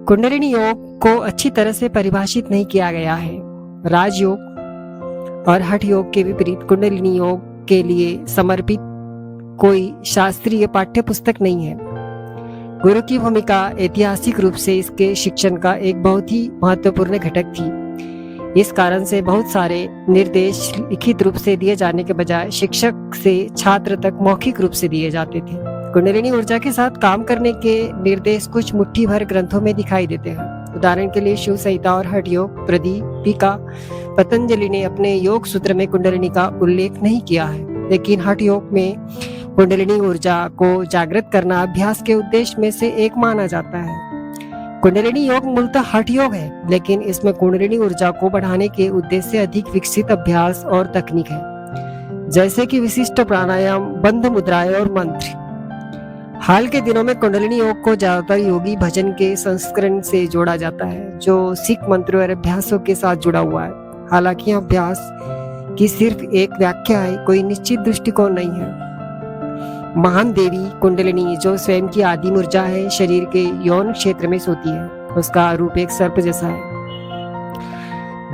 कुंडलिनी योग को अच्छी तरह से परिभाषित नहीं किया गया है। राजयोग और हठ योग के विपरीत कुंडलिनी योग के लिए समर्पित कोई शास्त्रीय पाठ्य पुस्तक नहीं है। गुरु की भूमिका ऐतिहासिक रूप से इसके शिक्षण का एक बहुत ही महत्वपूर्ण घटक थी। इस कारण से बहुत सारे निर्देश लिखित रूप से दिए जाने के बजाय शिक्षक से छात्र तक मौखिक रूप से दिए जाते थे। कुंडलिनी ऊर्जा के साथ काम करने के निर्देश कुछ मुट्ठी भर ग्रंथों में दिखाई देते हैं। उदाहरण के लिए शिव संहिता और हठ योग प्रदीपिका। पतंजलि ने अपने योग सूत्र में कुंडलिनी का उल्लेख नहीं किया है, लेकिन हठ योग में कुंडलिनी ऊर्जा को जागृत करना अभ्यास के उद्देश्य में से एक माना जाता है। कुंडलिनी योग मूलतः हठ योग है, लेकिन इसमें कुंडलिनी ऊर्जा को बढ़ाने के उद्देश्य से अधिक विकसित अभ्यास और तकनीक है, जैसे कि विशिष्ट प्राणायाम, बंध मुद्राएं और मंत्र। हाल के दिनों में कुंडलिनी योग को ज्यादातर योगी भजन के संस्करण से जोड़ा जाता है, जो सिख मंत्रों और अभ्यासों के साथ जुड़ा हुआ है। हालांकि यह अभ्यास की सिर्फ एक व्याख्या है, कोई निश्चित दृष्टिकोण नहीं है। महान देवी कुंडलिनी, जो स्वयं की आदिम ऊर्जा है, शरीर के यौन क्षेत्र में सोती है। उसका रूप एक सर्प जैसा है,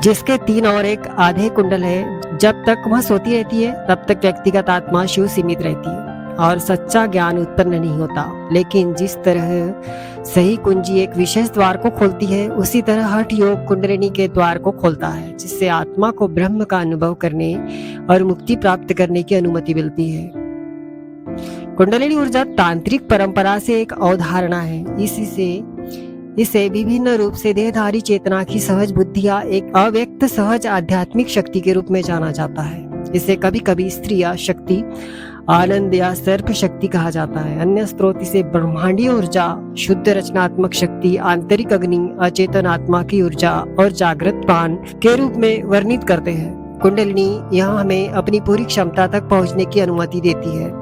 जिसके 3 और 1 आधे कुंडल है। जब तक वह सोती रहती है, तब तक व्यक्तिगत आत्मा शिव सीमित रहती है और सच्चा ज्ञान उत्पन्न नहीं होता। लेकिन जिस तरह सही कुंजी एक विशेष द्वार को खोलती है, उसी तरह हठ योग कुंडलिनी के द्वार को खोलता है, जिससे आत्मा को ब्रह्म का अनुभव करने और मुक्ति प्राप्त करने की अनुमति मिलती है। कुंडलिनी ऊर्जा तांत्रिक परंपरा से एक अवधारणा है। इसे विभिन्न रूप से देहधारी चेतना की सहज बुद्धि या एक अव्यक्त सहज आध्यात्मिक शक्ति के रूप में जाना जाता है। इसे कभी कभी स्त्री या शक्ति, आनंद या सर्प शक्ति कहा जाता है। अन्य स्रोत इसे ब्रह्मांडीय ऊर्जा, शुद्ध रचनात्मक शक्ति, आंतरिक अग्नि, अचेतन आत्मा की ऊर्जा और जागृत प्राण के रूप में वर्णित करते हैं। कुंडलिनी यह हमें अपनी पूरी क्षमता तक पहुंचने की अनुमति देती है।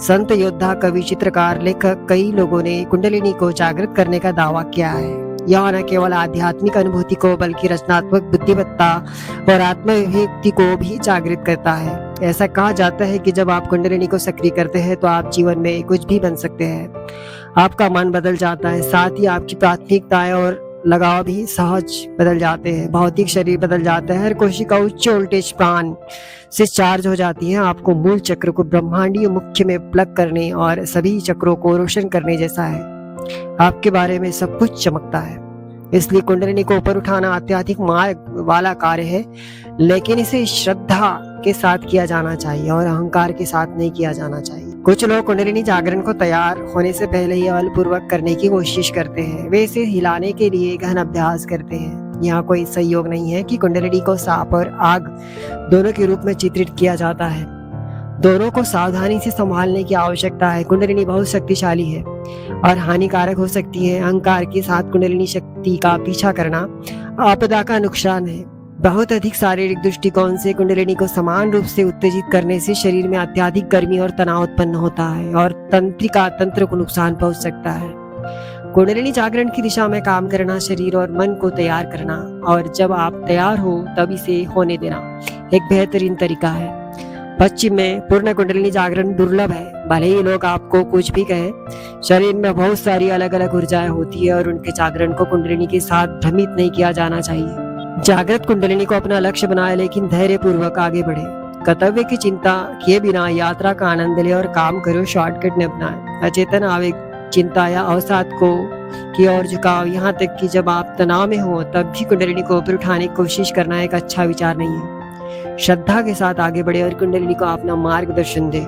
संत, योद्धा, कवि, चित्रकार, लेखक, कई लोगों ने कुंडलिनी को जागृत करने का दावा किया है। यह न केवल आध्यात्मिक अनुभूति को, बल्कि रचनात्मक बुद्धिमत्ता और आत्माभिव्यक्ति को भी जागृत करता है। ऐसा कहा जाता है कि जब आप कुंडलिनी को सक्रिय करते हैं, तो आप जीवन में कुछ भी बन सकते हैं। आपका मन बदल जाता है, साथ ही आपकी प्राथमिकताएं और लगाव भी सहज बदल जाते हैं। भौतिक शरीर बदल जाता है, हर कोशिका उच्च वोल्टेज प्राण से चार्ज हो जाती है। आपको मूल चक्र को ब्रह्मांडीय मुख्य में प्लग करने और सभी चक्रों को रोशन करने जैसा है। आपके बारे में सब कुछ चमकता है। इसलिए कुंडलिनी को ऊपर उठाना अत्यधिक मार्ग वाला कार्य है, लेकिन इसे श्रद्धा के साथ किया जाना चाहिए और अहंकार के साथ नहीं किया जाना चाहिए। कुछ लोग कुंडलिनी जागरण को तैयार होने से पहले ही बलपूर्वक करने की कोशिश करते हैं। वे इसे हिलाने के लिए गहन अभ्यास करते हैं। यहाँ कोई संयोग नहीं है कि कुंडलिनी को सांप और आग दोनों के रूप में चित्रित किया जाता है। दोनों को सावधानी से संभालने की आवश्यकता है। कुंडलिनी बहुत शक्तिशाली है और हानिकारक हो सकती है। अहंकार के साथ कुंडलिनी शक्ति का पीछा करना आपदा का नुकसान है। बहुत अधिक शारीरिक दृष्टिकोण से कुंडलिनी को समान रूप से उत्तेजित करने से शरीर में अत्यधिक गर्मी और तनाव उत्पन्न होता है और तंत्रिका तंत्र को नुकसान पहुंच सकता है। कुंडलिनी जागरण की दिशा में काम करना, शरीर और मन को तैयार करना, और जब आप तैयार हो तब इसे होने देना एक बेहतरीन तरीका है। पश्चिम में पूर्ण कुंडलिनी जागरण दुर्लभ है। भले ही लोग आपको कुछ भी कहें, शरीर में बहुत सारी अलग अलग ऊर्जाएं होती है और उनके जागरण को कुंडलिनी के साथ भ्रमित नहीं किया जाना चाहिए। जागृत कुंडलिनी को अपना लक्ष्य बनाए, लेकिन धैर्य पूर्वक आगे बढ़े। कर्तव्य की चिंता किए बिना यात्रा का आनंद ले और काम करो, शॉर्टकट न अपनाए। अचेतन आवेग, चिंता या अवसाद को की ओर झुकाव, यहाँ तक कि जब आप तनाव में हो तब भी कुंडलिनी को ऊपर उठाने की कोशिश करना एक अच्छा विचार नहीं है। श्रद्धा के साथ आगे बढ़े और कुंडलिनी को अपना मार्गदर्शन दे।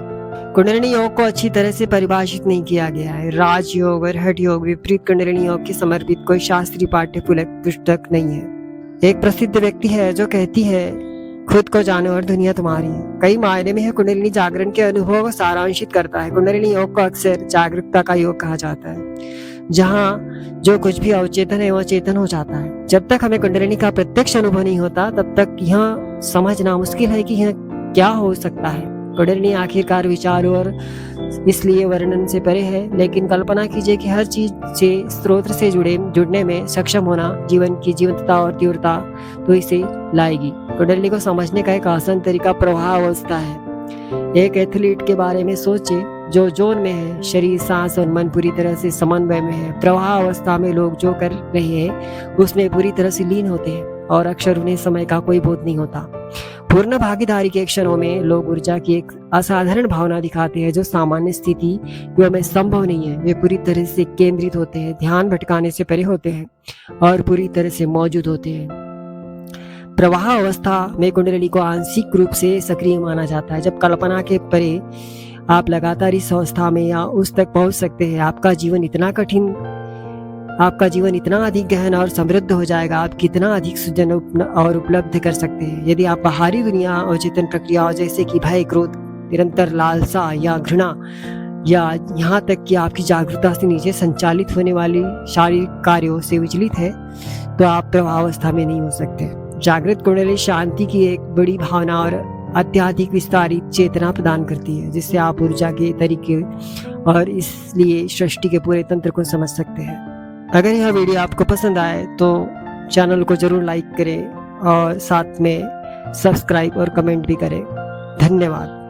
कुंडलिनी योग को अच्छी तरह से परिभाषित नहीं किया गया है। राजयोग और हठ योग विपरीत कुंडलिनी योग के समर्पित कोई शास्त्रीय पाठ्य पुस्तक नहीं है। एक प्रसिद्ध व्यक्ति है जो कहती है, खुद को जानो और दुनिया तुम्हारी है। कई मायने में है कुंडलिनी जागरण के अनुभव को सारांशित करता है। कुंडलिनी योग को अक्सर जागरूकता का योग कहा जाता है, जहाँ जो कुछ भी अवचेतन है वह चेतन हो जाता है। जब तक हमें कुंडलिनी का प्रत्यक्ष अनुभव नहीं होता, तब तक यह समझना मुश्किल है कि यह क्या हो सकता है। कुंडलिनी आखिरकार विचारों और इसलिए वर्णन से परे है, लेकिन कल्पना कीजिए कि हर चीज से स्रोत से जुड़ने में सक्षम होना जीवन की जीवंतता और तीव्रता तो इसे लाएगी। कुंडलिनी को समझने का एक आसान तरीका प्रवाह अवस्था है। एक एथलीट के बारे में सोचे जो जोन में है, शरीर, सांस और मन पूरी तरह से समन्वय में है। प्रवाह अवस्था में लोग जो कर रहे हैं उसमें पूरी तरह से लीन होते हैं और अक्सर उन्हें समय का कोई बोध नहीं होता। पूर्ण भागीदारी के क्षणों में लोग ऊर्जा की एक असाधारण भावना दिखाते हैं जो सामान्य स्थिति में संभव नहीं है। वे पूरी तरह से केंद्रित होते हैं, ध्यान भटकाने से परे होते हैं और पूरी तरह से मौजूद होते हैं। प्रवाह अवस्था में कुंडली को आंशिक रूप से सक्रिय माना जाता है। जब कल्पना के परे आप लगातार इस अवस्था में या उस तक पहुंच सकते हैं, आपका जीवन इतना अधिक गहन और समृद्ध हो जाएगा। आप कितना अधिक सृजन और उपलब्ध कर सकते हैं। यदि आप बाहरी दुनिया और चेतन प्रक्रियाओं जैसे कि भय, क्रोध, निरंतर लालसा या घृणा या यहाँ तक कि आपकी जागरूकता से नीचे संचालित होने वाली शारीरिक कार्यों से विचलित है, तो आप प्रभावावस्था में नहीं हो सकते। जागृत कुंडली शांति की एक बड़ी भावना और अत्यधिक विस्तारित चेतना प्रदान करती है, जिससे आप ऊर्जा के तरीके और इसलिए सृष्टि के पूरे तंत्र को समझ सकते हैं। अगर यह वीडियो आपको पसंद आए तो चैनल को जरूर लाइक करें और साथ में सब्सक्राइब और कमेंट भी करें। धन्यवाद।